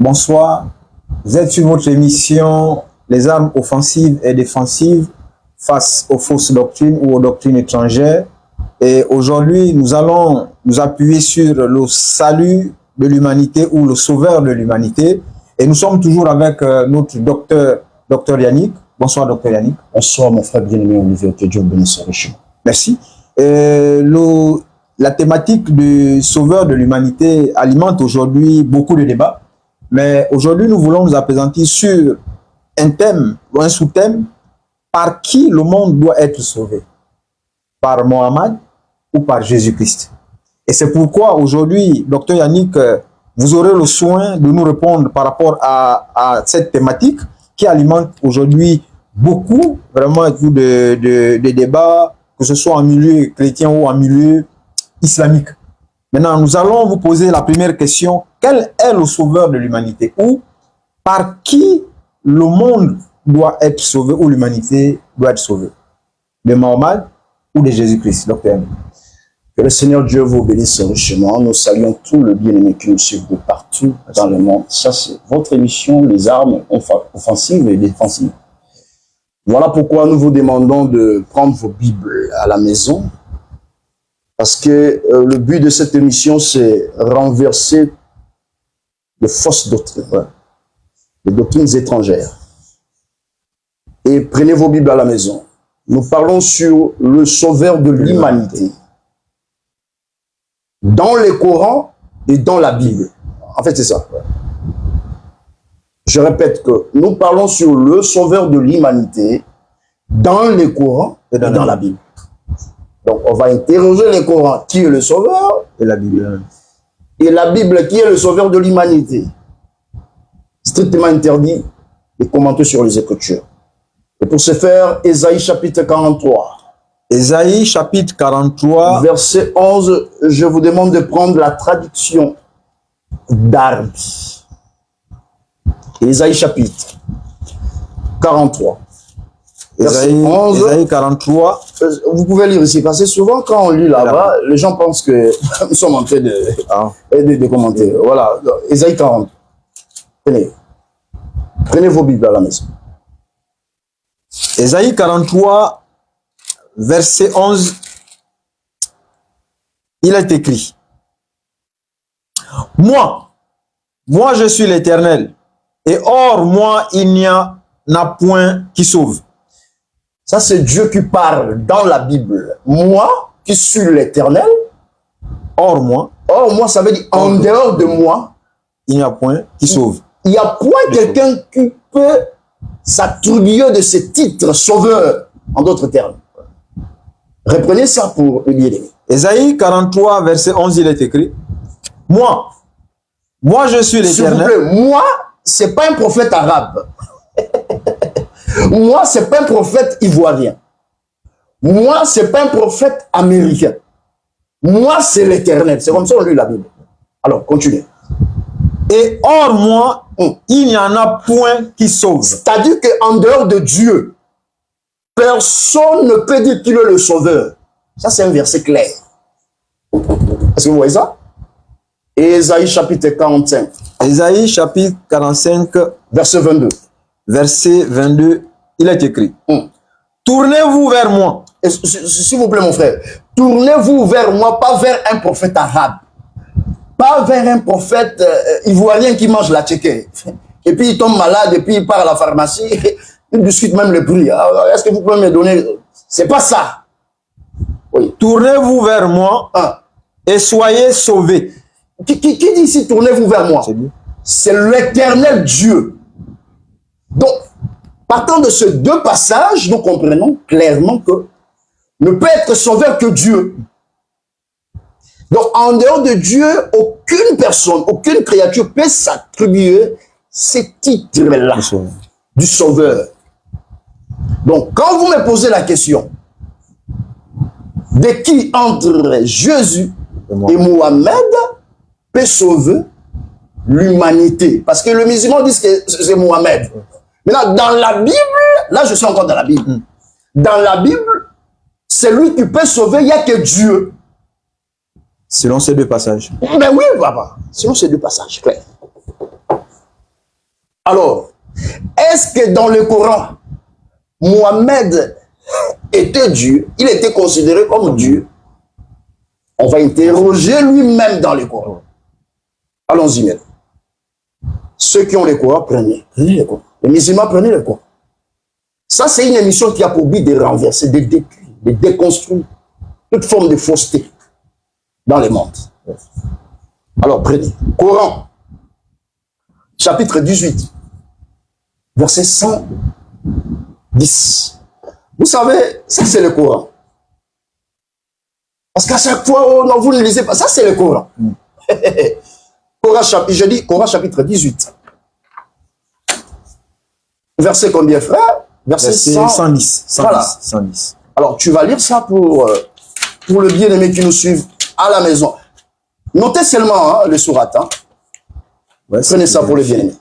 Bonsoir, vous êtes sur votre émission Les armes offensives et défensives face aux fausses doctrines ou aux doctrines étrangères. Et aujourd'hui, nous allons nous appuyer sur le salut de l'humanité ou le sauveur de l'humanité. Et nous sommes toujours avec notre docteur Yannick. Bonsoir, docteur Yannick. Bonsoir, mon frère bien-aimé Olivier, que Dieu bénisse richement. Merci. La thématique du sauveur de l'humanité alimente aujourd'hui beaucoup de débats. Mais aujourd'hui, nous voulons nous appesantir sur un thème ou un sous-thème. Par qui le monde doit être sauvé? Par Mohammed ou par Jésus-Christ? Et c'est pourquoi aujourd'hui, docteur Yannick, vous aurez le soin de nous répondre par rapport à cette thématique qui alimente aujourd'hui beaucoup vraiment de débats, que ce soit en milieu chrétien ou en milieu islamique. Maintenant, nous allons vous poser la première question. Quel est le sauveur de l'humanité? Ou par qui le monde doit être sauvé ou l'humanité doit être sauvée? De Mohammed ou de Jésus-Christ, docteur? Que le Seigneur Dieu vous bénisse richement. Nous saluons tous les bien-aimés qui nous suivent de partout dans le monde. Ça, c'est votre émission, les armes offensives et défensives. Voilà pourquoi nous vous demandons de prendre vos Bibles à la maison. Parce que le but de cette émission, c'est renverser de fausses doctrines, des doctrines étrangères. Et prenez vos Bibles à la maison. Nous parlons sur le sauveur de l'humanité. Dans les Corans et dans la Bible. En fait, c'est ça. Je répète que nous parlons sur le sauveur de l'humanité dans les Corans et dans la Bible. Donc, on va interroger les Corans, qui est le sauveur, et la Bible. Et la Bible, qui est le sauveur de l'humanité. Strictement interdit de commenter sur les Écritures. Et pour ce faire, Ésaïe chapitre 43. Ésaïe chapitre 43. Verset 11, je vous demande de prendre la traduction d'Arbi. Ésaïe chapitre 43. Ésaïe 43. Vous pouvez lire ici, parce que souvent quand on lit là-bas, les gens pensent que nous sommes en train de commenter. Voilà, Ésaïe 40. Prenez vos Bibles à la maison. Ésaïe 43, verset 11, il est écrit: Moi je suis l'Éternel, et hors moi il n'y en a point qui sauve. Ça, c'est Dieu qui parle dans la Bible. Moi, qui suis l'Éternel. Hors moi, ça veut dire en dehors de moi, il n'y a point qui sauve. Il n'y a point quelqu'un qui peut s'attribuer de ce titre sauveur, en d'autres termes. Reprenez ça pour le bien-aimé. Ésaïe 43, verset 11, il est écrit: Moi je suis l'Éternel. Moi, c'est pas un prophète arabe. Moi, c'est pas un prophète ivoirien. Moi, c'est pas un prophète américain. Moi, c'est l'Éternel. C'est comme ça on lit la Bible. Alors, continuez. Et hors moi, il n'y en a point qui sauve. C'est-à-dire qu'en dehors de Dieu, personne ne peut dire qu'il est le sauveur. Ça, c'est un verset clair. Est-ce que vous voyez ça? Ésaïe chapitre 45. Ésaïe chapitre 45. Verset 22. Verset 22, il est écrit: Tournez-vous vers moi. S'il vous plaît, mon frère. Tournez-vous vers moi, pas vers un prophète arabe. Pas vers un prophète ivoirien qui mange la tchéké. Et puis il tombe malade, et puis il part à la pharmacie. Il discute même le prix. Est-ce que vous pouvez me donner... C'est pas ça. Oui. Tournez-vous vers moi et soyez sauvés. Qui dit ici, tournez-vous vers moi? C'est l'Éternel Dieu. Donc, partant de ces deux passages, nous comprenons clairement que ne peut être sauveur que Dieu. Donc, en dehors de Dieu, aucune personne, aucune créature peut s'attribuer ces titres-là du sauveur. Donc, quand vous me posez la question de qui entre Jésus et Mohammed peut sauver l'humanité, parce que les musulmans disent que c'est Mohammed. Maintenant, dans la Bible, là je suis encore dans la Bible. Dans la Bible, c'est lui qui peut sauver, il n'y a que Dieu. Selon ces deux passages. Ben oui, papa. Selon ces deux passages, clair. Alors, est-ce que dans le Coran, Mohamed était Dieu? Il était considéré comme Dieu? On va interroger lui-même dans le Coran. Allons-y maintenant. Ceux qui ont le Coran, prenez le Coran. Les musulmans, prenez le Coran. Ça, c'est une émission qui a pour but de renverser, de détruire, de déconstruire toute forme de fausseté dans le monde. Alors, prenez. Coran, chapitre 18, verset 110. Vous savez, ça, c'est le Coran. Parce qu'à chaque fois, oh non, vous ne lisez pas. Ça, c'est le Coran. Je dis Coran, chapitre 18. Verset combien, frère? Verset 110. Voilà. 110. Alors, tu vas lire ça pour le bien-aimé qui nous suivent à la maison. Notez seulement le sourate. Hein. Ouais, prenez ça pour le bien-aimé.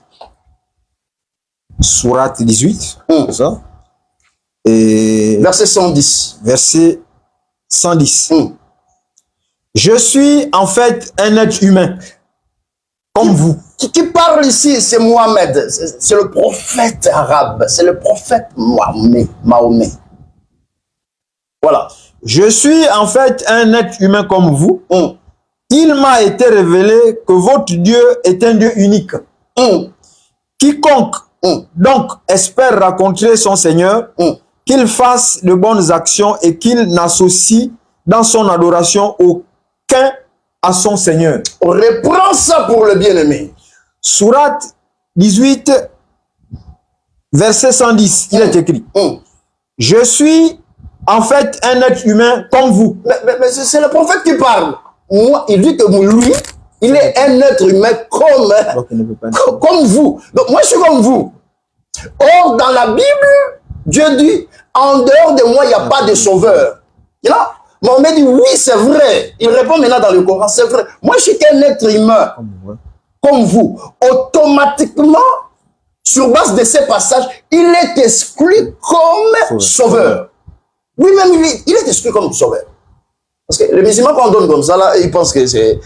Sourate 18, c'est ça? Et verset 110. Verset 110. Je suis en fait un être humain, comme vous. Qui parle ici, c'est Mohamed. C'est le prophète arabe. C'est le prophète Mahomet. Voilà. Je suis en fait un être humain comme vous. Il m'a été révélé que votre Dieu est un Dieu unique. Quiconque donc espère rencontrer son Seigneur, qu'il fasse de bonnes actions et qu'il n'associe dans son adoration aucun à son Seigneur. On reprend ça pour le bien-aimé. Sourate 18, verset 110, il est écrit. Je suis en fait un être humain comme vous. Mais c'est le prophète qui parle. Moi, il dit que lui, il est un être humain comme vous. Donc moi, je suis comme vous. Or, dans la Bible, Dieu dit, en dehors de moi, il n'y a pas de sauveur. Mohamed dit, oui, c'est vrai. Il répond maintenant dans le Coran, c'est vrai. Moi, je suis qu'un être humain comme vous. Automatiquement, sur base de ces passages, il est exclu comme sauveur. Lui-même, il est exclu comme sauveur. Parce que les musulmans, quand on donne comme ça, là, ils pensent que c'est...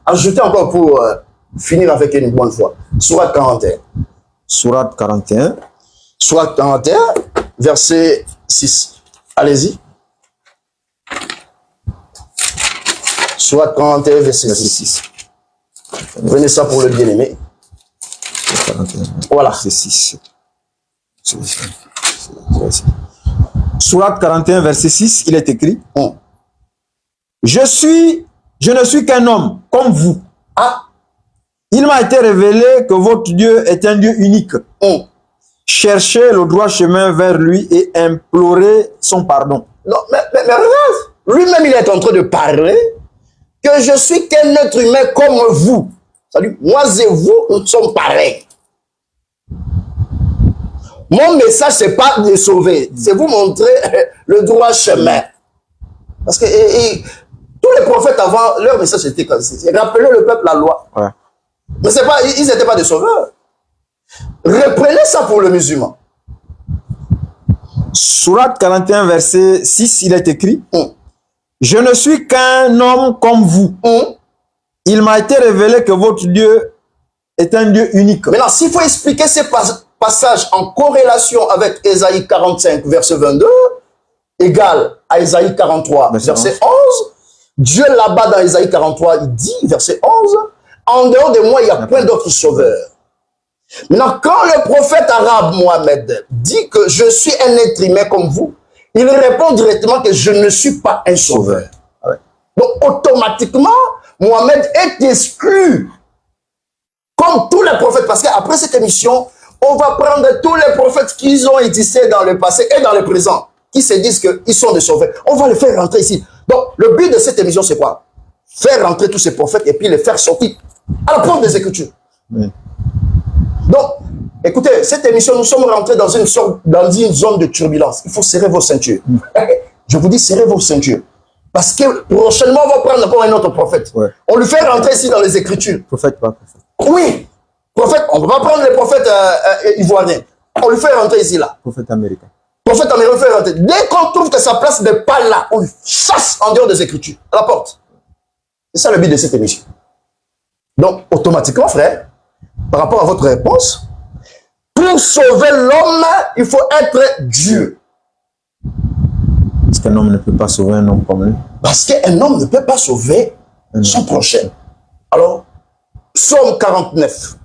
Ajoutez encore pour finir avec une bonne fois. Sourate 41. Sourate 41. Sourate 41, verset 6. Allez-y. Sourate 41, verset 6. Prenez ça pour le bien-aimé. Voilà. Verset 6. Sourate 41, verset 6, il est écrit. Je ne suis qu'un homme comme vous. Il m'a été révélé que votre Dieu est un Dieu unique. Cherchez le droit chemin vers lui et implorez son pardon. Non, mais regarde, lui-même il est en train de parler que je suis qu'un être humain comme vous. C'est-à-dire, moi et vous, nous sommes pareils. Mon message, c'est pas de sauver, c'est vous montrer le droit chemin. Parce que tous les prophètes avant, leur message était comme ça. Rappelez le peuple la loi. Ouais. Mais c'est pas, ils n'étaient pas des sauveurs. Reprenez ça pour le musulman. Sourate 41, verset 6, il est écrit. Je ne suis qu'un homme comme vous. Il m'a été révélé que votre Dieu est un Dieu unique. Maintenant, s'il faut expliquer ces passages en corrélation avec Ésaïe 45, verset 22, égal à Ésaïe 43, verset 11, Dieu là-bas dans Ésaïe 43, il dit, verset 11, en dehors de moi, il n'y a point d'autre sauveur. Maintenant, quand le prophète arabe Mohamed dit que je suis un être humain comme vous, il répond directement que je ne suis pas un sauveur. Donc, automatiquement, Mohamed est exclu. Comme tous les prophètes. Parce qu'après cette émission, on va prendre tous les prophètes qui ont existé dans le passé et dans le présent, qui se disent qu'ils sont des sauveurs. On va les faire rentrer ici. Donc, le but de cette émission, c'est quoi? Faire rentrer tous ces prophètes et puis les faire sortir à la porte des Écritures. Donc, écoutez, cette émission, nous sommes rentrés dans une zone de turbulence. Il faut serrer vos ceintures. Je vous dis, serrez vos ceintures. Parce que prochainement, on va prendre encore un autre prophète. On lui fait rentrer ici dans les Écritures. Prophète, pas prophète. Oui. Prophète, on ne va pas prendre les prophètes ivoiriens. On lui fait rentrer ici, là. Prophète américain. Prophète américain fait rentrer. Dès qu'on trouve que sa place n'est pas là, on lui chasse en dehors des Écritures, à la porte. C'est ça le but de cette émission. Donc, automatiquement, frère, par rapport à votre réponse, Pour sauver l'homme, il faut être Dieu. Parce qu'un homme ne peut pas sauver un homme comme lui. Parce qu'un homme ne peut pas sauver son prochain. Alors, Psaume 49.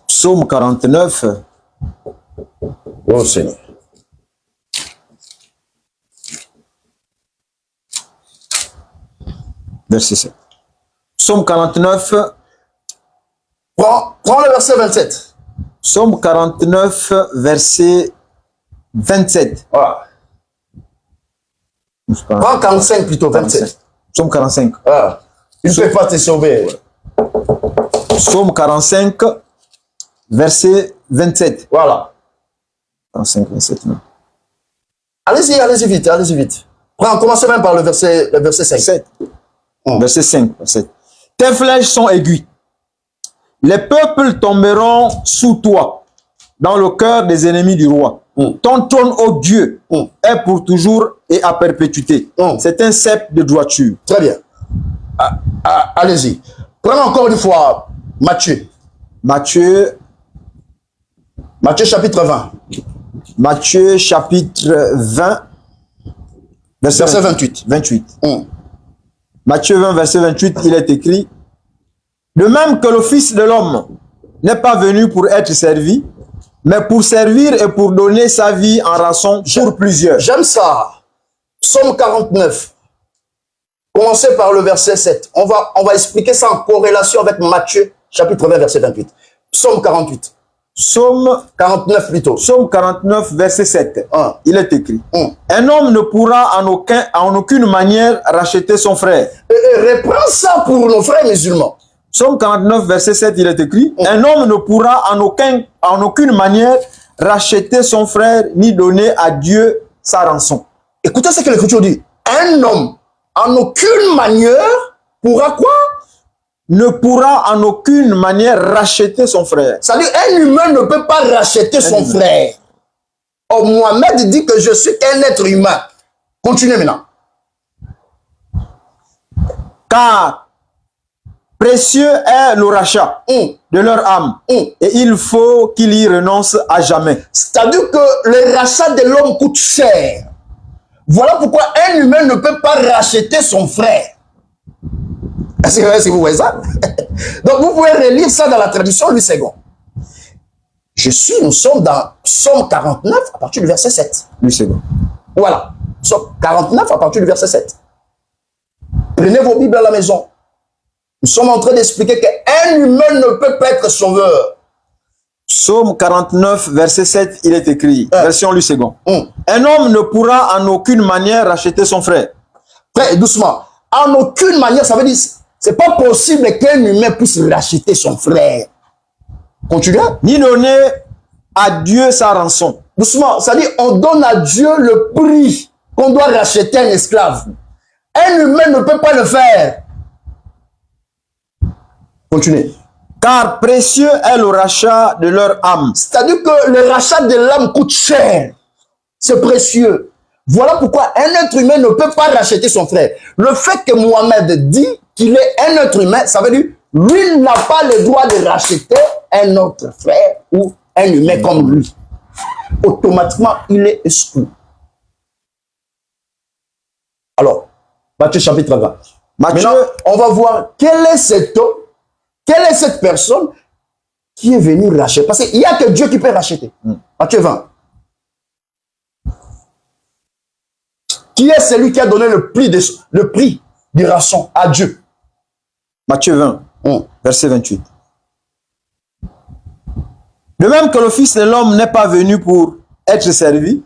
Psaume 49. Oh Seigneur. Verset 7. Psaume 49. Prends le verset 27. Psaume 49, verset 27. Voilà. Prends 45 plutôt, 27. Psaume 45. Ah, il ne peut pas te sauver. Psaume 45, verset 27. Voilà. 45, 27, non. Allez-y vite, allez-y vite. Commencez même par le verset 5. 7. Verset 5. Verset. Tes flèches sont aiguës. Les peuples tomberont sous toi, dans le cœur des ennemis du roi. Ton trône, ô Dieu, est pour toujours et à perpétuité. C'est un sceptre de droiture. Très bien. Allez-y. Prenons encore une fois Matthieu. Matthieu chapitre 20. Matthieu chapitre 20, verset 28. Matthieu 20, verset 28, il est écrit: de même que le Fils de l'homme n'est pas venu pour être servi, mais pour servir et pour donner sa vie en rançon pour plusieurs. J'aime ça. Psaume 49. Commencez par le verset 7. On va expliquer ça en corrélation avec Matthieu, chapitre 20, verset 28. Psaume 48. Psaume 49 plutôt. Psaume 49, verset 7. Il est écrit: un homme ne pourra en aucune manière racheter son frère. Reprends ça pour nos frères musulmans. Psaume 49, verset 7, il est écrit: un homme ne pourra en aucune manière racheter son frère, ni donner à Dieu sa rançon. Écoutez ce que l'Écriture dit. Un homme, en aucune manière, pourra quoi? Ne pourra en aucune manière racheter son frère. C'est-à-dire, un humain ne peut pas racheter son frère. Oh, Mohamed dit que je suis un être humain. Continuez maintenant. Car précieux est le rachat de leur âme. Et il faut qu'il y renonce à jamais. C'est-à-dire que le rachat de l'homme coûte cher. Voilà pourquoi un humain ne peut pas racheter son frère. Est-ce que vous voyez ça? Donc vous pouvez relire ça dans la traduction Louis II. Nous sommes dans Psaume 49 à partir du verset 7. Louis II. Voilà. Psaume 49 à partir du verset 7. Prenez vos Bibles à la maison. Nous sommes en train d'expliquer qu'un humain ne peut pas être sauveur. Psaume 49, verset 7, il est écrit, version Louis II. Un homme ne pourra en aucune manière racheter son frère. Très doucement. En aucune manière, ça veut dire, c'est pas possible qu'un humain puisse racheter son frère. Continuez. Ni donner à Dieu sa rançon. Doucement, ça veut dire, on donne à Dieu le prix qu'on doit racheter un esclave. Un humain ne peut pas le faire. Continuez. Car précieux est le rachat de leur âme. C'est-à-dire que le rachat de l'âme coûte cher. C'est précieux. Voilà pourquoi un être humain ne peut pas racheter son frère. Le fait que Mohamed dit qu'il est un être humain, ça veut dire lui n'a pas le droit de racheter un autre frère ou un humain comme lui. Automatiquement, il est exclu. Alors, Matthieu chapitre 20. Maintenant, on va voir quel est cet homme, quelle est cette personne qui est venue racheter. Parce qu'il n'y a que Dieu qui peut racheter. Matthieu 20. Qui est celui qui a donné le prix du rançon à Dieu? Matthieu 20, verset 28. De même que le Fils de l'homme n'est pas venu pour être servi.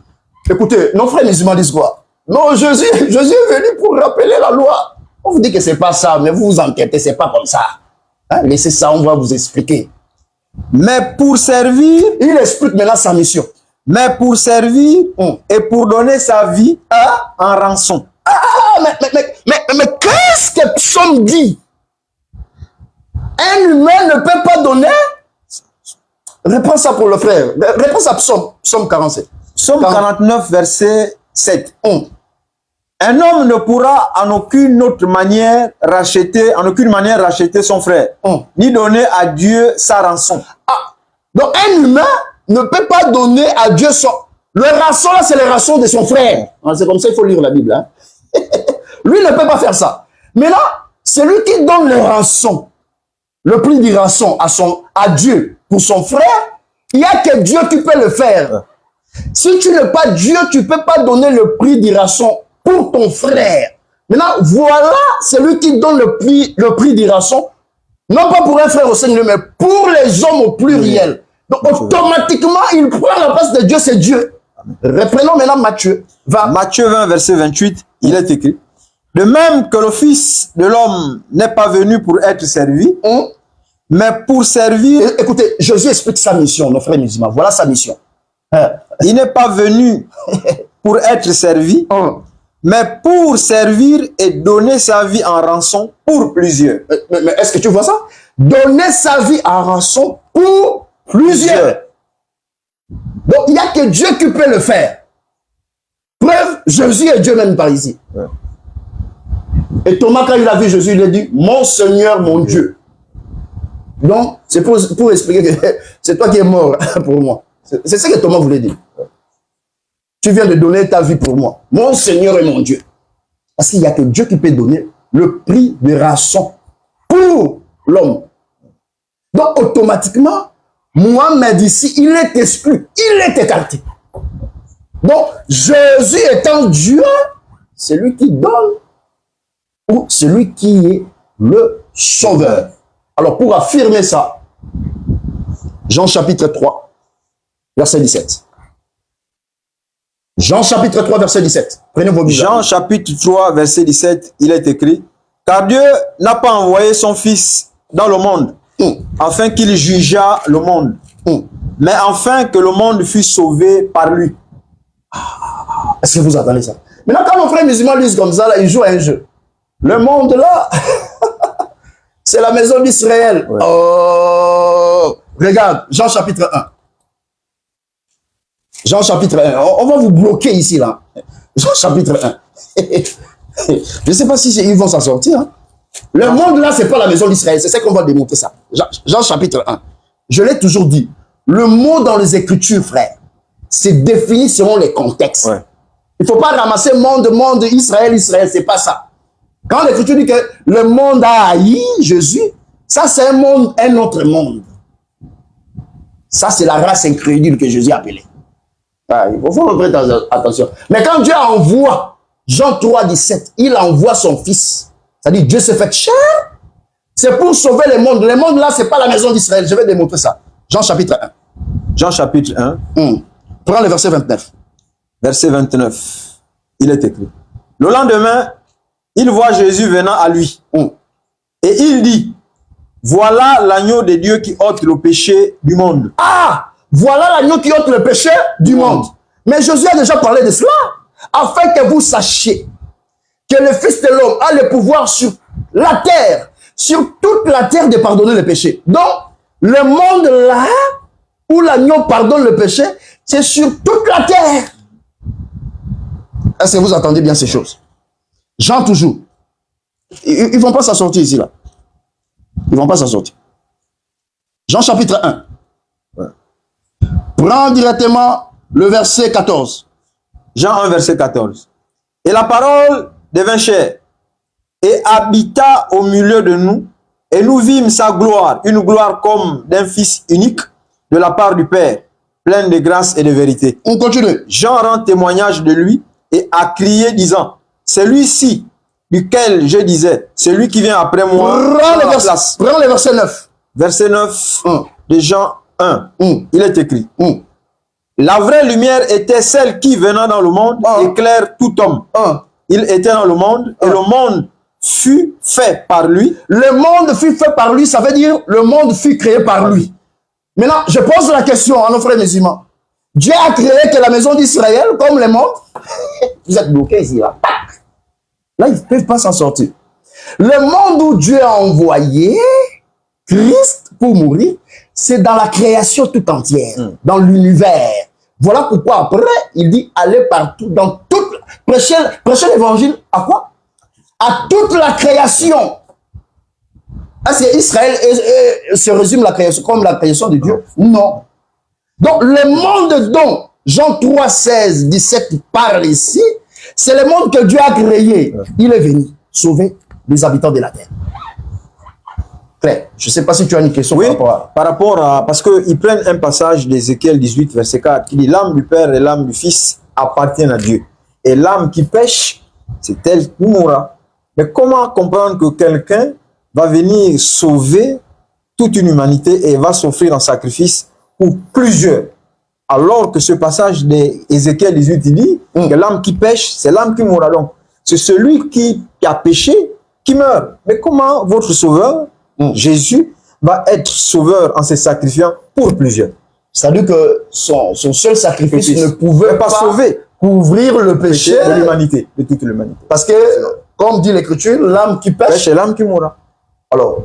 Écoutez, nos frères musulmans disent quoi? Non, Jésus est venu pour rappeler la loi. On vous dit que c'est pas ça, mais vous vous enquêtez, c'est pas comme ça. Hein? Laissez ça, on va vous expliquer. Mais pour servir, il explique maintenant sa mission. Mais pour servir et pour donner sa vie en rançon. Mais qu'est-ce que Psaume dit? Un humain ne peut pas donner? Réponds ça pour le frère. Réponds ça Psaume 47. Psaume 49, verset 7. Un homme ne pourra en aucune manière racheter son frère, ni donner à Dieu sa rançon. Donc, un humain ne peut pas donner à Dieu son... Le rançon, là, c'est le rançon de son frère. C'est comme ça, il faut lire la Bible. Hein? Lui ne peut pas faire ça. Mais là, c'est lui qui donne le rançon, le prix du rançon à Dieu pour son frère. Il n'y a que Dieu qui peut le faire. Si tu n'es pas Dieu, tu ne peux pas donner le prix du rançon pour ton frère. Maintenant, voilà, c'est lui qui donne le prix du rançon, non pas pour un frère au Seigneur, mais pour les hommes au pluriel. Donc, automatiquement, il prend la place de Dieu, c'est Dieu. Reprenons maintenant Matthieu. Matthieu 20, verset 28, il est écrit: de même que le Fils de l'homme n'est pas venu pour être servi, mais pour servir. Écoutez, Jésus explique sa mission, nos frères musulmans. Voilà sa mission. Il n'est pas venu pour être servi, mais pour servir et donner sa vie en rançon pour plusieurs. Mais est-ce que tu vois ça? Donner sa vie en rançon pour plusieurs. Donc, il n'y a que Dieu qui peut le faire. Preuve, Jésus est Dieu même par ici. Ouais. Et Thomas, quand il a vu Jésus, il a dit, mon Seigneur, mon Dieu. Donc, c'est pour expliquer que c'est toi qui es mort pour moi. C'est ce que Thomas voulait dire. Tu viens de donner ta vie pour moi. Mon Seigneur et mon Dieu. Parce qu'il n'y a que Dieu qui peut donner le prix de rançon pour l'homme. Donc, automatiquement, Mohamed ici, il est exclu, il est écarté. Donc, Jésus étant Dieu, c'est lui qui donne ou celui qui est le sauveur. Alors, pour affirmer ça, Jean chapitre 3, verset 17. Jean chapitre 3, verset 17. Prenez vos Bibles. Jean chapitre 3, verset 17, il est écrit: car Dieu n'a pas envoyé son Fils dans le monde, afin qu'il jugeât le monde, mais afin que le monde fût sauvé par lui. Est-ce que vous entendez ça? Maintenant, quand nos frères musulmans lisent comme ça, là, ils jouent à un jeu. Le monde, là, c'est la maison d'Israël. Ouais. Oh, regarde, Jean chapitre 1. Jean chapitre 1. On va vous bloquer ici, là. Jean chapitre 1. Je ne sais pas si ils vont s'en sortir. Hein. Le monde, là, c'est pas la maison d'Israël. C'est ça qu'on va démontrer ça. Jean chapitre 1. Je l'ai toujours dit. Le mot dans les Écritures, frère, c'est défini selon les contextes. Ouais. Il ne faut pas ramasser monde, Israël, Israël. C'est pas ça. Quand l'Écriture dit que le monde a haï Jésus, ça, c'est un monde, un autre monde. Ça, c'est la race incrédule que Jésus a appelée. Ah, il faut prêter attention. Mais quand Dieu envoie, Jean 3, 17, il envoie son Fils. C'est-à-dire, Dieu s'est fait chair. C'est pour sauver le monde. Le monde, là, ce n'est pas la maison d'Israël. Je vais démontrer ça. Jean chapitre 1. Jean chapitre 1. Prends le verset 29. Verset 29. Il est écrit: le lendemain, il voit Jésus venant à lui. Et il dit: voilà l'agneau de Dieu qui ôte le péché du monde. Ah! Voilà l'agneau qui ôte le péché du monde. Mais Jésus a déjà parlé de cela. Afin que vous sachiez que le Fils de l'homme a le pouvoir sur la terre, sur toute la terre de pardonner le péché. Donc, le monde là, où l'agneau pardonne le péché, c'est sur toute la terre. Est-ce que vous entendez bien ces choses? Jean toujours. Ils ne vont pas s'en sortir ici, là. Ils ne vont pas s'en sortir. Jean chapitre 1. Ouais. Prends directement le verset 14. Jean 1, verset 14. Et la parole devint chair et habita au milieu de nous, et nous vîmes sa gloire, une gloire comme d'un Fils unique de la part du Père, plein de grâce et de vérité. On continue. Jean rend témoignage de lui et a crié disant: celui-ci duquel je disais, celui qui vient après moi, prends le verset 9. Verset 9 de Jean 1. Il est écrit: la vraie lumière était celle qui, venant dans le monde, éclaire tout homme. Il était dans le monde et le monde fut fait par lui. Le monde fut fait par lui, ça veut dire le monde fut créé par lui. Maintenant, je pose la question à nos frères musulmans. Dieu a créé que la maison d'Israël, comme le monde. Vous êtes bloqués ici, là. Là, ils ne peuvent pas s'en sortir. Le monde où Dieu a envoyé Christ pour mourir, c'est dans la création tout entière, dans l'univers. Voilà pourquoi après, il dit allez partout, dans toute... Prêcher l'évangile à quoi? À toute la création. Est-ce que Israël se résume la création comme la création de Dieu? Non. Donc, le monde dont Jean 3, 16, 17 parle ici, c'est le monde que Dieu a créé. Il est venu sauver les habitants de la terre. Claire, je ne sais pas si tu as une question par rapport à... Parce qu'ils prennent un passage d'Ézéchiel 18, verset 4, qui dit « L'âme du Père et l'âme du Fils appartiennent à Dieu. Et l'âme qui pêche, c'est elle qui mourra. » Mais comment comprendre que quelqu'un va venir sauver toute une humanité et va s'offrir en sacrifice pour plusieurs? Alors que ce passage d'Ézéchiel 18, il dit que l'âme qui pêche, c'est l'âme qui mourra. Donc, c'est celui qui a péché qui meurt. Mais comment votre sauveur, Jésus, va être sauveur en se sacrifiant pour plusieurs? C'est-à-dire que son seul sacrifice ne pouvait pas sauver, couvrir le péché de l'humanité, de toute l'humanité. Parce que, comme dit l'Écriture, l'âme qui pêche, c'est l'âme qui mourra. Alors,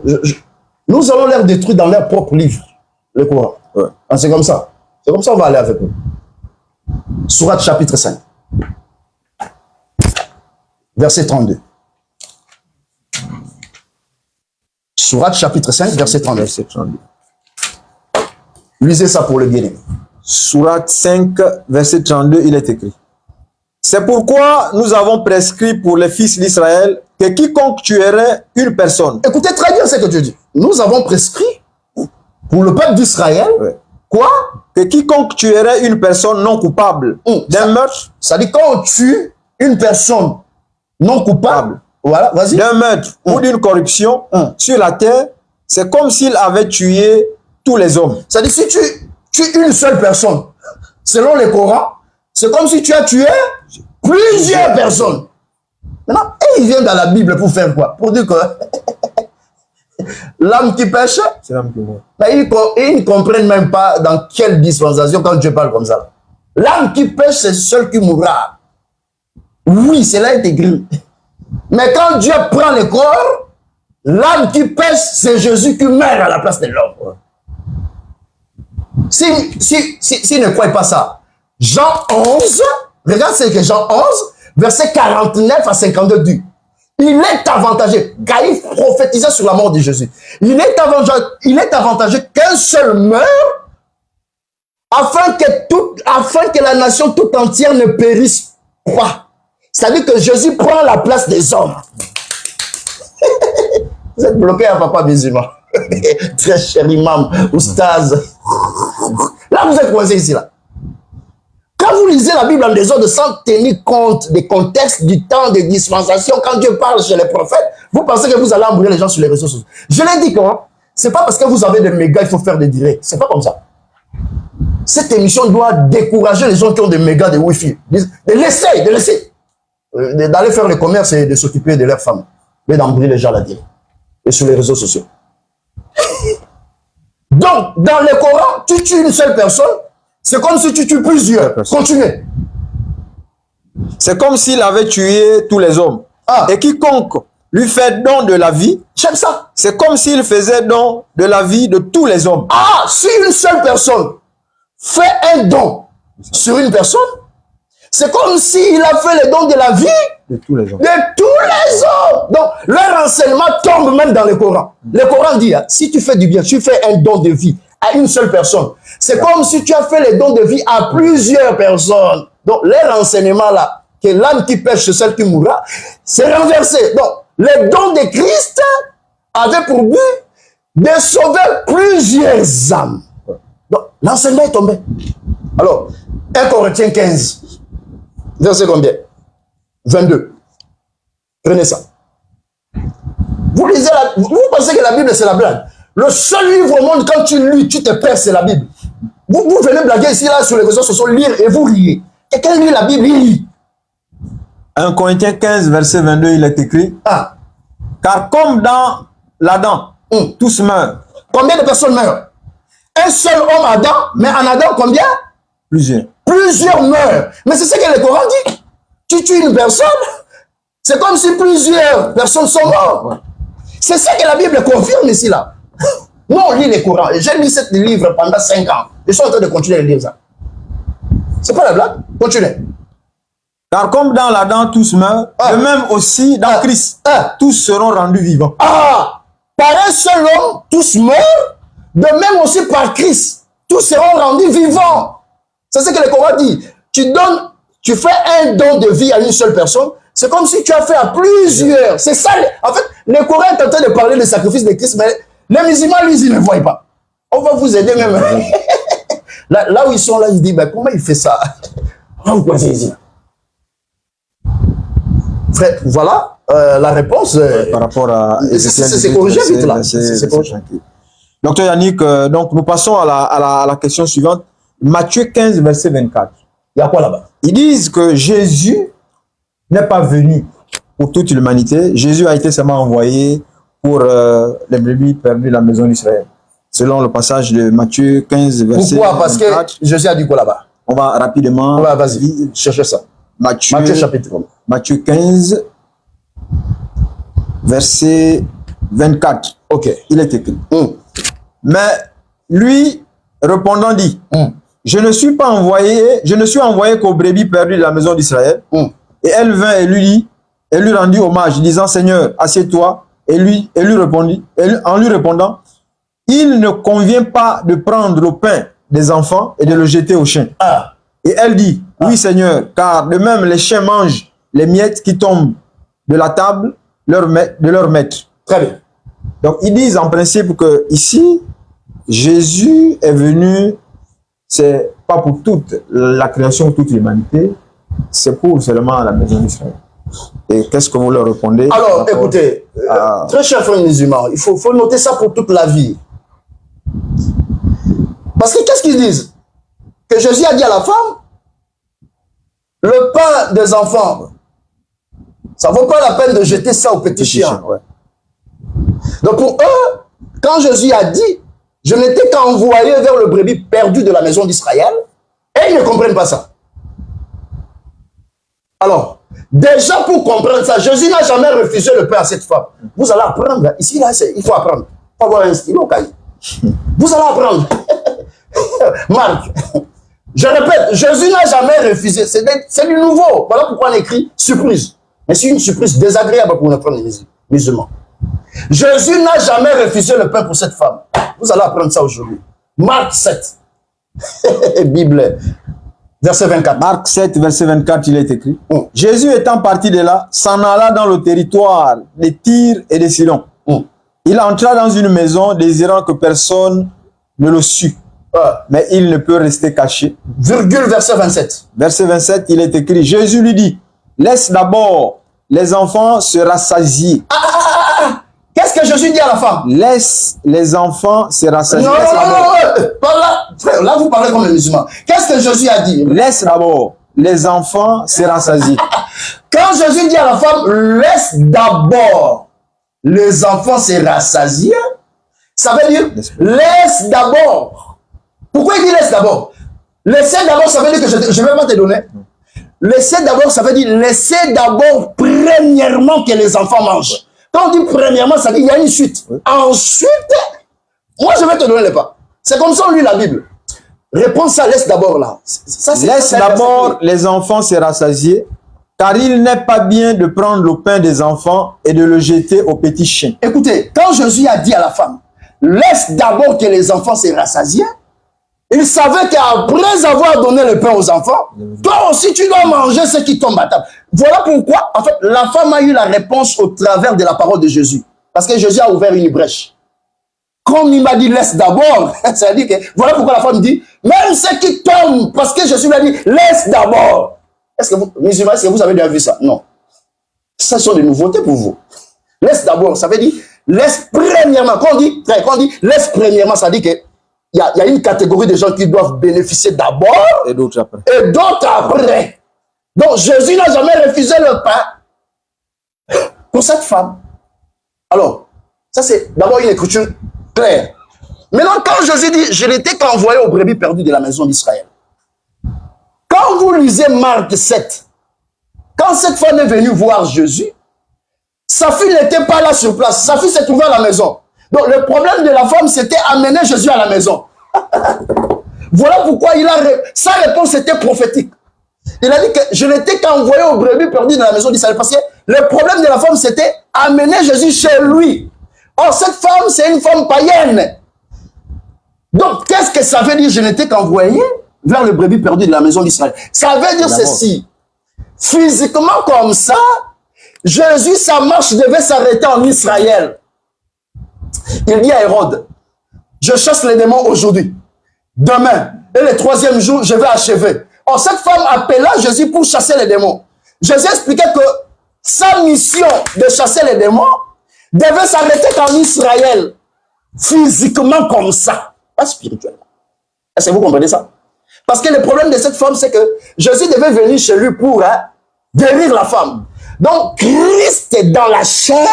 nous allons les détruire dans leur propre livre, le Coran. Ouais. C'est comme ça. C'est comme ça qu'on va aller avec eux. Sourate chapitre 5. Verset 32. Sourate chapitre 5, verset 32. Lisez ça pour le bien-aimé. Sourate 5, verset 32, il est écrit. C'est pourquoi nous avons prescrit pour les fils d'Israël que quiconque tuerait une personne. Écoutez très bien ce que Dieu dit. Nous avons prescrit pour le peuple d'Israël. Quoi? Que quiconque tuerait une personne non coupable d'un meurtre. Ça dit quand on tue une personne non coupable, voilà, vas-y. D'un meurtre ou d'une corruption sur la terre, c'est comme s'il avait tué tous les hommes. Ça dit si tu tues une seule personne, selon le Coran, c'est comme si tu as tué plusieurs personnes. Maintenant, il vient dans la Bible pour faire quoi? Pour dire que l'âme qui pêche, c'est l'âme qui meurt. Ils ne comprennent même pas dans quelle dispensation quand Dieu parle comme ça. L'âme qui pêche, c'est seul qui mourra. Oui, cela est écrit. Mais quand Dieu prend le corps, l'âme qui pêche, c'est Jésus qui meurt à la place de l'homme. Si ne croyez pas ça, Jean 11, regarde ce que Jean 11, verset 49 à 52 dit. Il est avantageux, car il prophétisait sur la mort de Jésus. Il est avantageux qu'un seul meure, afin que la nation tout entière ne périsse pas. C'est-à-dire que Jésus prend la place des hommes. Vous êtes bloqué à papa musulman. Très cher imam, oustaz. Là, vous êtes coincé ici, là. Quand vous lisez la Bible en désordre sans tenir compte des contextes, du temps, des dispensations, quand Dieu parle chez les prophètes, vous pensez que vous allez embrouiller les gens sur les réseaux sociaux. Je l'ai dit quand c'est pas parce que vous avez des mégas, il faut faire des directs. C'est pas comme ça. Cette émission doit décourager les gens qui ont des mégas, des Wi-Fi. De laisser. D'aller faire le commerce et de s'occuper de leurs femmes. Mais d'embrouiller les gens là-dedans. Et sur les réseaux sociaux. Donc, dans le Coran, tu tues une seule personne, c'est comme si tu tues plusieurs. Continuez. C'est comme s'il avait tué tous les hommes. Et quiconque lui fait don de la vie, j'aime ça. C'est comme s'il faisait don de la vie de tous les hommes. Si une seule personne fait un don sur une personne, c'est comme s'il a fait le don de la vie de tous les hommes. Donc, leur enseignement tombe même dans le Coran. Le Coran dit, si tu fais du bien, tu fais un don de vie à une seule personne. C'est comme si tu as fait le don de vie à plusieurs personnes. Donc, leur enseignement là, que l'âme qui pêche, c'est celle qui mourra, c'est renversé. Donc, le don de Christ avait pour but de sauver plusieurs âmes. Donc, l'enseignement est tombé. Alors, 1 Corinthiens 15, verset combien? 22. Prenez ça. Vous lisez vous pensez que la Bible c'est la blague. Le seul livre au monde, quand tu lis, tu te perds, c'est la Bible. Vous venez blaguer ici, là, sur les réseaux sociaux, lire et vous riez. Quelqu'un lit la Bible, il lit. 1 Corinthiens 15, verset 22, il est écrit. Car comme dans l'Adam, tous meurent. Combien de personnes meurent? Un seul homme Adam, mais en Adam, combien? Plusieurs. Plusieurs meurent. Mais c'est ce que le Coran dit. Tu tues une personne, c'est comme si plusieurs personnes sont mortes. Ouais. C'est ça que la Bible confirme ici, là. Nous, on lit les Corans. J'ai lu ce livre pendant 5 ans. Je suis en train de continuer à lire ça. C'est pas la blague? Continuez. Car comme dans l'Adam tous meurent, de même aussi dans Christ, tous seront rendus vivants. par un seul homme, tous meurent, de même aussi par Christ, tous seront rendus vivants. C'est ce que le Coran dit. Tu fais un don de vie à une seule personne, c'est comme si tu as fait à plusieurs. C'est ça. En fait, le Coran est en train de parler du sacrifice de Christ, mais les musulmans, lui, ils ne le voient pas. On va vous aider même. Là où ils sont là, ils disent, ben, comment il fait ça? Frère, voilà la réponse. Par rapport à... C'est corrigé vite là. Docteur Yannick, donc nous passons à la question suivante. Matthieu 15, verset 24. Il y a quoi là-bas? Ils disent que Jésus n'est pas venu pour toute l'humanité. Jésus a été seulement envoyé pour les brebis perdues de la maison d'Israël. Selon le passage de Matthieu 15, verset 24. Pourquoi? Parce que Jésus a dit quoi là-bas? On va rapidement... Ouais, vas-y, cherchez ça. Matthieu chapitre 1. Matthieu 15, verset 24. Ok. Il est écrit. Mais lui, répondant, dit, je ne suis envoyé qu'aux brebis perdues de la maison d'Israël. Et elle vint et lui rendit hommage, disant, Seigneur, assieds-toi. Et lui répondit, en lui répondant, il ne convient pas de prendre le pain des enfants et de le jeter aux chiens. Et elle dit, oui Seigneur, car de même les chiens mangent les miettes qui tombent de la table de leur maître. Très bien. Donc ils disent en principe que ici, Jésus est venu, c'est pas pour toute la création, toute l'humanité, c'est pour seulement la maison d'Israël. Et qu'est-ce que vous leur répondez? Alors, écoutez, très chers frères musulmans, il faut noter ça pour toute la vie. Parce que qu'est-ce qu'ils disent? Que Jésus a dit à la femme, le pain des enfants, ça ne vaut pas la peine de jeter ça aux petits chiens. Ouais. Donc pour eux, quand Jésus a dit, je n'étais qu'envoyé vers le brebis perdu de la maison d'Israël, et ils ne comprennent pas ça. Alors, déjà pour comprendre ça, Jésus n'a jamais refusé le pain à cette femme. Vous allez apprendre, ici, là, il faut apprendre. Il faut avoir un stylo, vous allez apprendre. Marc, je répète, Jésus n'a jamais refusé. C'est du nouveau. Voilà pourquoi on écrit surprise. Mais c'est une surprise désagréable pour notre musulman. Jésus n'a jamais refusé le pain pour cette femme. Vous allez apprendre ça aujourd'hui. Marc 7. Bible. Verset 24. Marc 7, verset 24, il est écrit. Jésus étant parti de là, s'en alla dans le territoire de Tyr et de Sidon. Il entra dans une maison désirant que personne ne le sût. Mais il ne peut rester caché. Virgule verset 27. Verset 27, il est écrit. Jésus lui dit, laisse d'abord les enfants se rassasier. Qu'est-ce que Jésus dit à la femme? Laisse les enfants se rassasier. Non, frère, là vous parlez comme les musulmans. Qu'est-ce que Jésus a dit? Laisse d'abord les enfants se rassasier. Quand Jésus dit à la femme, laisse d'abord les enfants se rassasier, ça veut dire, laisse d'abord. Pourquoi il dit laisse d'abord? Laisser d'abord, ça veut dire que je ne vais pas te donner. Laisser d'abord, ça veut dire laisser d'abord premièrement que les enfants mangent. Quand on dit premièrement, ça veut dire qu'il y a une suite. Ensuite, moi je vais te donner les pas. C'est comme ça on lit la Bible. Réponds ça, laisse d'abord là. Laisse d'abord les enfants se rassasier, car il n'est pas bien de prendre le pain des enfants et de le jeter aux petits chiens. Écoutez, quand Jésus a dit à la femme, laisse d'abord que les enfants se rassasient, il savait qu'après avoir donné le pain aux enfants, toi aussi tu dois manger ce qui tombe à table. Voilà pourquoi, en fait, la femme a eu la réponse au travers de la parole de Jésus. Parce que Jésus a ouvert une brèche. Comme il m'a dit, laisse d'abord. Ça veut dire que, voilà pourquoi la femme dit, même ce qui tombe, parce que Jésus lui a dit, laisse d'abord. Est-ce que vous, musulmans, est-ce que vous avez déjà vu ça? Non. Ça sont des nouveautés pour vous. Laisse d'abord, ça veut dire, laisse premièrement. Quand on dit laisse premièrement, ça dit que il y a une catégorie de gens qui doivent bénéficier d'abord et d'autres après. Et d'autres après. Donc Jésus n'a jamais refusé le pain pour cette femme. Alors, ça c'est d'abord une écriture claire. Maintenant, quand Jésus dit, je n'étais qu'envoyé aux brebis perdues de la maison d'Israël. Quand vous lisez Marc 7, quand cette femme est venue voir Jésus, sa fille n'était pas là sur place. Sa fille s'est trouvée à la maison. Donc, le problème de la femme, c'était amener Jésus à la maison. Voilà pourquoi sa réponse était prophétique. Il a dit que je n'étais qu'envoyé aux brebis perdues de la maison d'Israël. Parce que le problème de la femme, c'était amener Jésus chez lui. Or, cette femme, c'est une femme païenne. Donc, qu'est-ce que ça veut dire? Je n'étais qu'envoyé vers le brebis perdu de la maison d'Israël. Ça veut dire ceci. Physiquement comme ça, Jésus, sa marche devait s'arrêter en Israël. Il dit à Hérode, je chasse les démons aujourd'hui. Demain, et le troisième jour, je vais achever. Or, cette femme appela Jésus pour chasser les démons. Jésus expliquait que sa mission de chasser les démons devait s'arrêter qu'en Israël. Physiquement comme ça. Pas spirituellement. Est-ce que vous comprenez ça? Parce que le problème de cette femme, c'est que Jésus devait venir chez lui pour guérir la femme. Donc, Christ est dans la chair.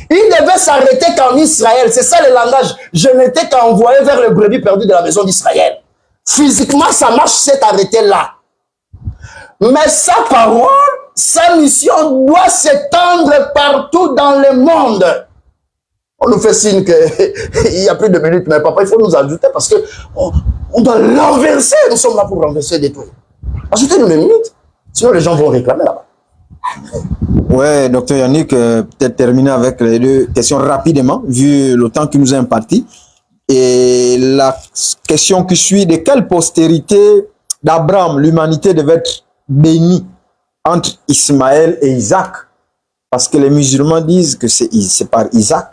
Il devait s'arrêter qu'en Israël. C'est ça le langage. Je n'étais qu'envoyé vers le brebis perdu de la maison d'Israël. Physiquement, sa marche s'est arrêtée là. Mais sa parole, sa mission doit s'étendre partout dans le monde. On nous fait signe qu'il y a plus de minutes, mais papa, il faut nous ajouter parce que on doit renverser. Nous sommes là pour renverser des trucs. Ajoutez-nous les minutes, sinon les gens vont réclamer là-bas. Ouais, docteur Yannick, peut-être terminer avec les deux questions rapidement, vu le temps qui nous est imparti. Et la question qui suit, de quelle postérité d'Abraham l'humanité devait être bénie entre Ismaël et Isaac? Parce que les musulmans disent que c'est par Isaac.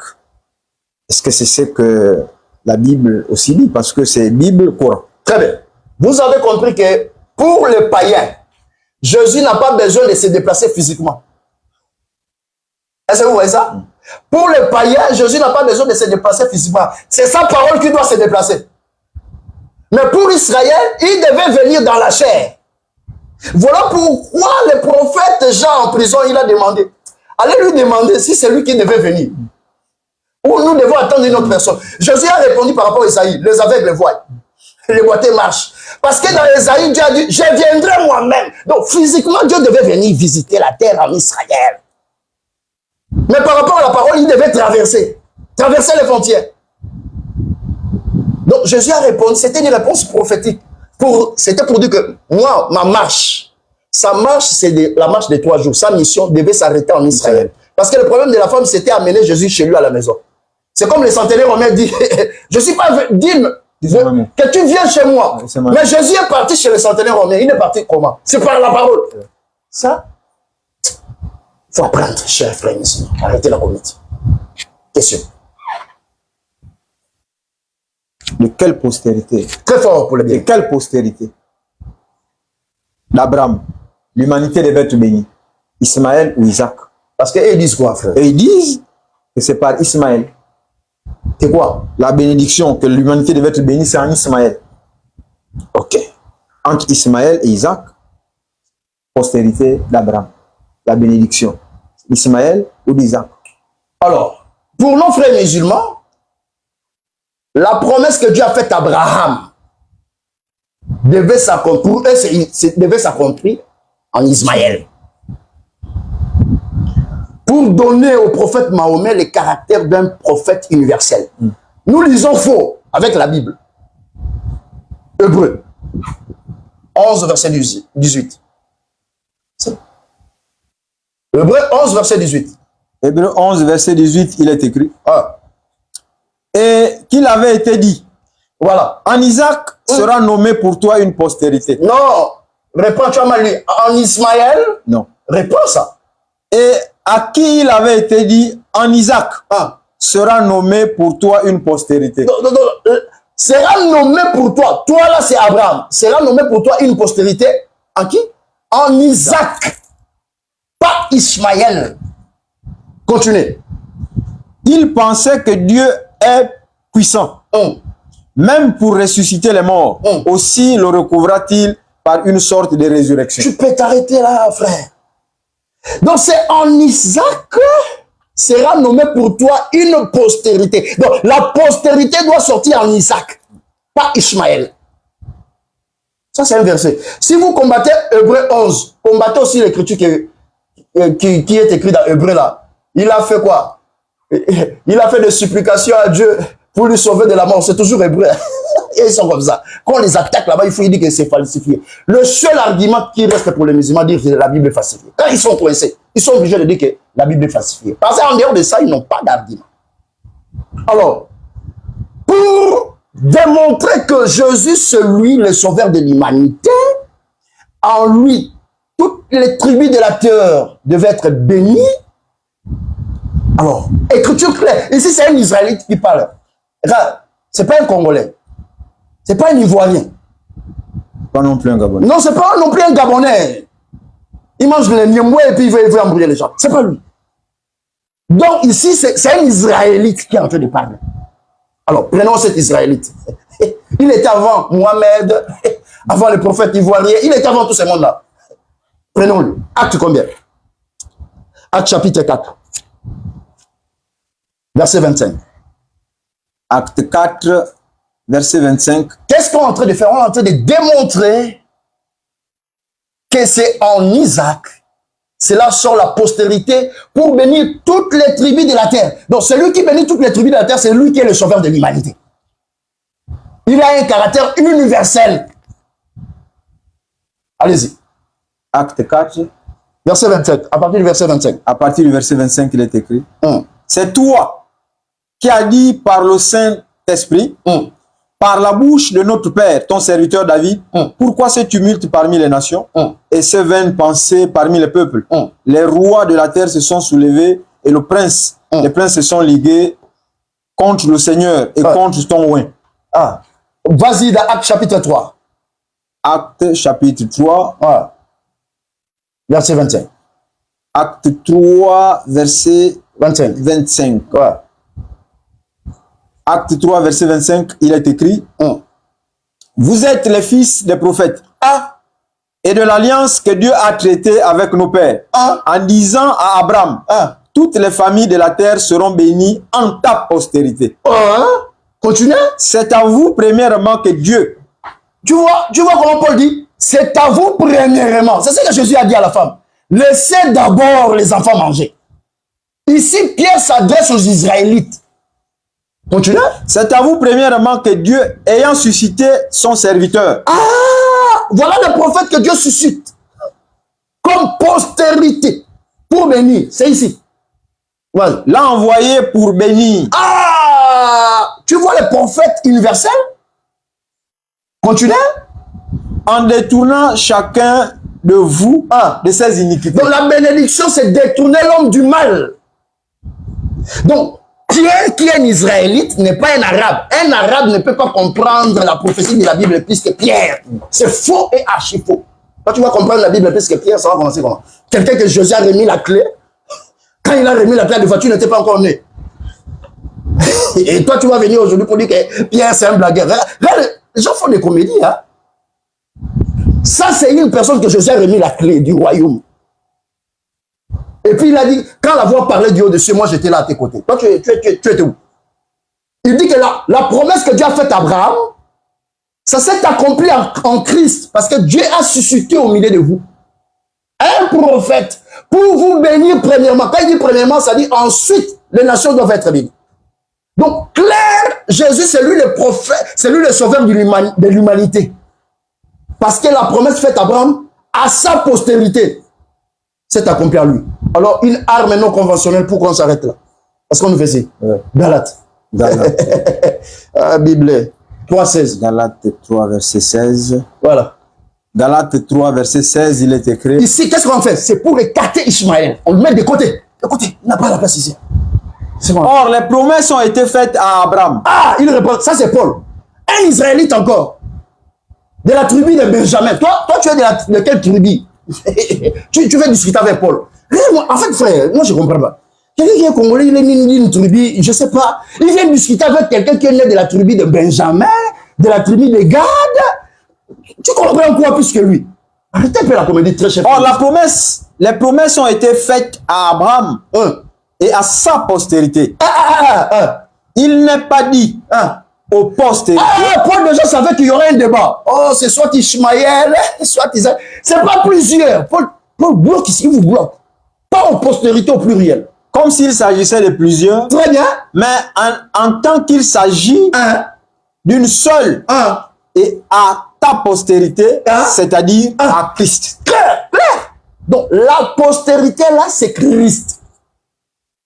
Est-ce que c'est ce que la Bible aussi dit? Parce que c'est Bible Coran. Très bien. Vous avez compris que pour les païens, Jésus n'a pas besoin de se déplacer physiquement. Est-ce que vous voyez ça? Pour les païens, Jésus n'a pas besoin de se déplacer physiquement. C'est sa parole qui doit se déplacer. Mais pour Israël, il devait venir dans la chair. Voilà pourquoi le prophète Jean en prison, il a demandé. Allez lui demander si c'est lui qui devait venir. Ou nous devons attendre une autre personne. Jésus a répondu par rapport à Isaïe. Les aveugles voient. Les boiteux marchent. Parce que dans Isaïe, Dieu a dit, je viendrai moi-même. Donc physiquement, Dieu devait venir visiter la terre en Israël. Mais par rapport à la parole, il devait traverser les frontières. Donc Jésus a répondu, c'était une réponse prophétique. C'était pour dire que moi, ma marche, sa marche, c'est la marche de 3 jours. Sa mission devait s'arrêter en Israël. Parce que le problème de la femme, c'était amener Jésus chez lui à la maison. C'est comme les centenaires romains disent, je suis pas digne que tu viennes chez moi. Mais Jésus est parti chez les centenaires romains. Il est parti comment? C'est par la parole. Ça, il faut apprendre, chers frères et sœurs. Arrêtez la communauté. Question. De quelle postérité? Très fort pour le bien. De quelle postérité d'Abraham l'humanité devait être bénie? Ismaël ou Isaac? Parce qu'ils disent quoi, frère? Et ils disent que c'est par Ismaël. C'est quoi? La bénédiction que l'humanité devait être bénie, c'est en Ismaël. Ok. Entre Ismaël et Isaac, postérité d'Abraham. La bénédiction. Ismaël ou d'Isaac? Alors, pour nos frères musulmans, la promesse que Dieu a faite à Abraham devait s'accomplir en Ismaël. Pour donner au prophète Mahomet le caractère d'un prophète universel. Nous lisons faux avec la Bible. Hébreu 11, verset 18. Hébreu 11, verset 18. Hébreu 11, verset 18, il est écrit. Et qu'il avait été dit. Voilà. En Isaac sera nommé pour toi une postérité. Non. Réponds, tu as mal lu. En Ismaël? Non. Réponds ça. Et à qui il avait été dit, en Isaac sera nommé pour toi une postérité. Non. Sera nommé pour toi. Toi là, c'est Abraham. Sera nommé pour toi une postérité. En qui? En Isaac. Pas Ismaël. Continuez. Il pensait que Dieu est puissant. Même pour ressusciter les morts. Aussi le recouvra-t-il par une sorte de résurrection. Tu peux t'arrêter là, frère. Donc c'est en Isaac sera nommé pour toi une postérité. Donc la postérité doit sortir en Isaac, pas Ismaël. Ça c'est un verset. Si vous combattez Hébreu 11, combattez aussi l'écriture qui est écrite dans Hébreu là. Il a fait quoi? Il a fait des supplications à Dieu pour lui sauver de la mort. C'est toujours Hébreu. Et ils sont comme ça. Quand on les attaque là-bas, il faut dire que c'est falsifié. Le seul argument qui reste pour les musulmans, dire que la Bible est falsifiée. Quand ils sont coincés, ils sont obligés de dire que la Bible est falsifiée. Parce qu'en dehors de ça, ils n'ont pas d'argument. Alors, pour démontrer que Jésus, celui, le sauveur de l'humanité, en lui, toutes les tribus de la terre devaient être bénies. Alors, écriture claire. Ici, c'est un Israélite qui parle. C'est pas un Congolais. C'est pas un Ivoirien. Pas non plus un Gabonais. Non, c'est pas non plus un Gabonais. Il mange les niemoué et puis il veut embrouiller les gens. C'est pas lui. Donc ici, c'est un Israélite qui est en train de parler. Alors, prenons cet Israélite. Il était avant Mohamed, avant le prophète ivoirien, il était avant tout ce monde-là. Prenons-le. Acte combien? Acte chapitre 4. Verset 25. Acte 4, verset 25. Qu'est-ce qu'on est en train de faire? On est en train de démontrer que c'est en Isaac. Cela sort la postérité pour bénir toutes les tribus de la terre. Donc celui qui bénit toutes les tribus de la terre, c'est lui qui est le sauveur de l'humanité. Il a un caractère universel. Allez-y. Acte 4. Verset 25. À partir du verset 25. À partir du verset 25, il est écrit. C'est toi qui as dit par le Saint-Esprit, par la bouche de notre Père, ton serviteur David, pourquoi ce tumulte parmi les nations et ces vaines pensées parmi les peuples? Les rois de la terre se sont soulevés et les princes se sont ligués contre le Seigneur et contre ton oint. Vas-y dans Acte chapitre 3. Acte chapitre 3. Verset 25. Acte 3, verset 25. Acte 3, verset 25, il est écrit, vous êtes les fils des prophètes et de l'alliance que Dieu a traitée avec nos pères, en disant à Abraham, toutes les familles de la terre seront bénies en ta postérité. Continue. C'est à vous premièrement que Dieu. Tu vois comment Paul dit? C'est à vous premièrement. C'est ce que Jésus a dit à la femme. Laissez d'abord les enfants manger. Ici, Pierre s'adresse aux Israélites. Continue. C'est à vous premièrement que Dieu, ayant suscité son serviteur. Voilà le prophète que Dieu suscite. Comme postérité. Pour bénir. C'est ici. Voilà. L'a envoyé pour bénir. Tu vois le prophète universel? Continue. En détournant chacun de vous de ses iniquités. Donc la bénédiction, c'est détourner l'homme du mal. Donc, Pierre, qui est un Israélite, n'est pas un Arabe. Un Arabe ne peut pas comprendre la prophétie de la Bible plus que Pierre. C'est faux et archi faux. Quand tu vas comprendre la Bible plus que Pierre, ça va commencer comment? Quelqu'un que Josué a remis la clé. Quand il a remis la clé de voiture, il n'était pas encore né. Et toi, tu vas venir aujourd'hui pour dire que Pierre, c'est un blagueur. Les gens font des comédies. Ça, c'est une personne que Josué a remis la clé du royaume. Et puis il a dit, quand la voix parlait du haut dessus, moi j'étais là à tes côtés. Toi, tu étais où? Il dit que la promesse que Dieu a faite à Abraham, ça s'est accompli en Christ. Parce que Dieu a suscité au milieu de vous un prophète pour vous bénir premièrement. Quand il dit premièrement, ça dit ensuite, les nations doivent être bénies. Donc, clair, Jésus, c'est lui le prophète, c'est lui le sauveur de l'humanité. Parce que la promesse faite à Abraham, à sa postérité, s'est accomplie à lui. Alors, une arme non conventionnelle pour qu'on s'arrête là. Parce qu'on nous fait ci. Galates. Bible 3,16. Galates 3, verset 16. Voilà. Galates 3, verset 16, il est écrit. Ici, qu'est-ce qu'on fait? C'est pour écarter Ismaël. On le met de côté. De côté. Il n'a pas la place ici. Or, les promesses ont été faites à Abraham. Il répond. Ça, c'est Paul. Un Israélite encore. De la tribu de Benjamin. Toi tu es de quelle tribu? tu veux discuter avec Paul. En fait, frère, moi, je ne comprends pas. Quelqu'un qui est congolais, il est né d'une tribu, je ne sais pas. Il vient discuter avec quelqu'un qui est né de la tribu de Benjamin, de la tribu de Gad. Tu comprends quoi plus que lui? Arrêtez un peu la comédie très chère. Or, les promesses ont été faites à Abraham et à sa postérité. Il n'est pas dit aux postérités. Paul déjà savait qu'il y aurait un débat. C'est soit Ishmaël, soit Isaac. C'est pas plusieurs. Paul bloque ici, il vous bloque. Pas aux postérités au pluriel. Comme s'il s'agissait de plusieurs. Très bien. Mais en tant qu'il s'agit d'une seule et à ta postérité, c'est-à-dire à Christ. Clair. Donc, la postérité, là, c'est Christ.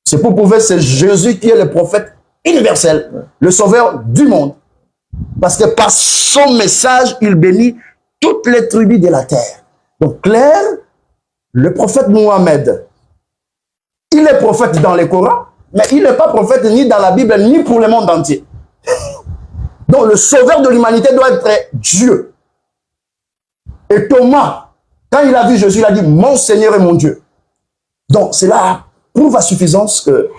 C'est pour prouver que c'est Jésus qui est le prophète universel, le sauveur du monde. Parce que par son message, il bénit toutes les tribus de la terre. Donc, clair, le prophète Mohammed, il est prophète dans les Corans, mais il n'est pas prophète ni dans la Bible, ni pour le monde entier. Donc, le sauveur de l'humanité doit être Dieu. Et Thomas, quand il a vu Jésus, il a dit, mon Seigneur et mon Dieu. Donc, cela prouve à suffisance que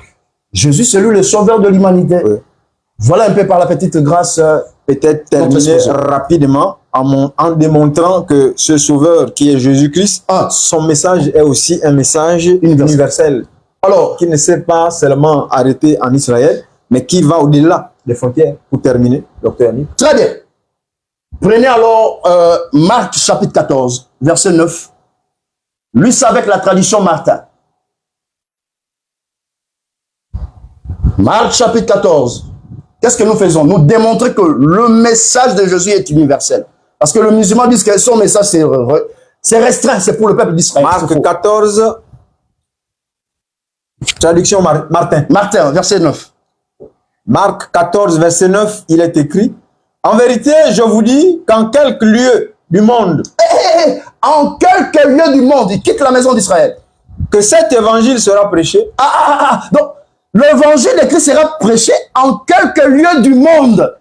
Jésus, c'est lui le sauveur de l'humanité. Oui. Voilà un peu par la petite grâce. Peut-être terminer rapidement en démontrant que ce sauveur qui est Jésus-Christ, son message est aussi un message universel. Alors, qui ne s'est pas seulement arrêté en Israël, mais qui va au-delà des frontières. Pour terminer, docteur Yannick. Très bien. Prenez alors Marc chapitre 14, verset 9. Lui, c'est avec la tradition Martin. Marc chapitre 14. Qu'est-ce que nous faisons? Nous démontrons que le message de Jésus est universel. Parce que le musulman dit que son message c'est restreint, c'est pour le peuple d'Israël. Marc 14, traduction Martin. Martin, verset 9. Marc 14, verset 9, il est écrit, en vérité, je vous dis qu'en quelques lieux du monde, en quelques lieux du monde, il quitte la maison d'Israël, que cet évangile sera prêché. Donc, l'évangile de Christ sera prêché en quelques lieux du monde.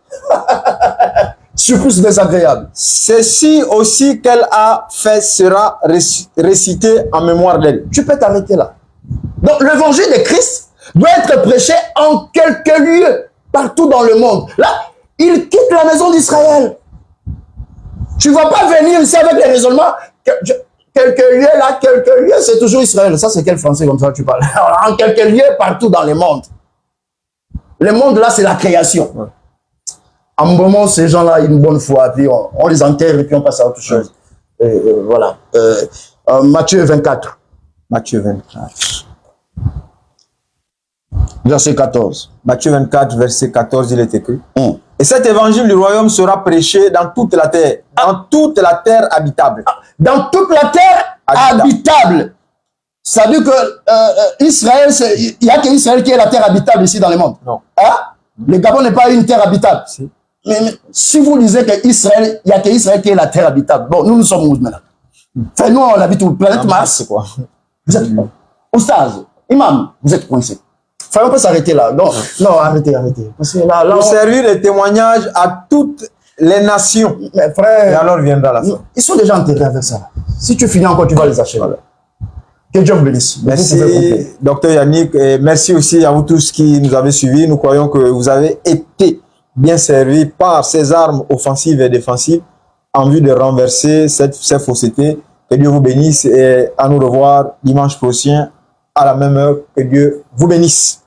Surprise désagréable. Ceci aussi qu'elle a fait sera récité en mémoire d'elle. Tu peux t'arrêter là. Donc, l'évangile de Christ doit être prêché en quelques lieux, partout dans le monde. Là, il quitte la maison d'Israël. Tu ne vas pas venir ici avec les raisonnements. Quelques lieux là, quelques lieux, c'est toujours Israël. Ça, c'est quel français comme ça tu parles? En quelques lieux, partout dans le monde. Le monde là, c'est la création. Ouais. En moment, ces gens-là, une bonne fois, puis on les enterre et puis on passe à autre chose. Voilà. Matthieu 24. Matthieu 24. Verset 14. Matthieu 24, verset 14, il est écrit. Et cet évangile du royaume sera prêché dans toute la terre. Dans toute la terre habitable. Dans toute la terre habitable. Ça veut dire que Israël, il n'y a qu'Israël qui est la terre habitable ici dans le monde. Non. Le Gabon n'est pas une terre habitable. Si. Mais si vous lisez qu'Israël, il n'y a qu'Israël qui est la terre habitable. Bon, nous sommes où maintenant? Enfin, nous, on habite où? Planète Mars. Quoi. Vous êtes Oustaz, Imam, vous êtes coincé. Enfin, on peut s'arrêter là. Non, non, arrêtez. Parce que là, pour servir de témoignage à toutes les nations. Mais frère, et alors viendra la fin. Ils sont déjà enterrés avec ça. Si tu finis encore, tu vas les acheter. Voilà. Que Dieu vous bénisse. Merci, docteur Yannick. Et merci aussi à vous tous qui nous avez suivis. Nous croyons que vous avez été bien servis par ces armes offensives et défensives en vue de renverser ces faussetés. Que Dieu vous bénisse et à nous revoir dimanche prochain à la même heure. Que Dieu vous bénisse.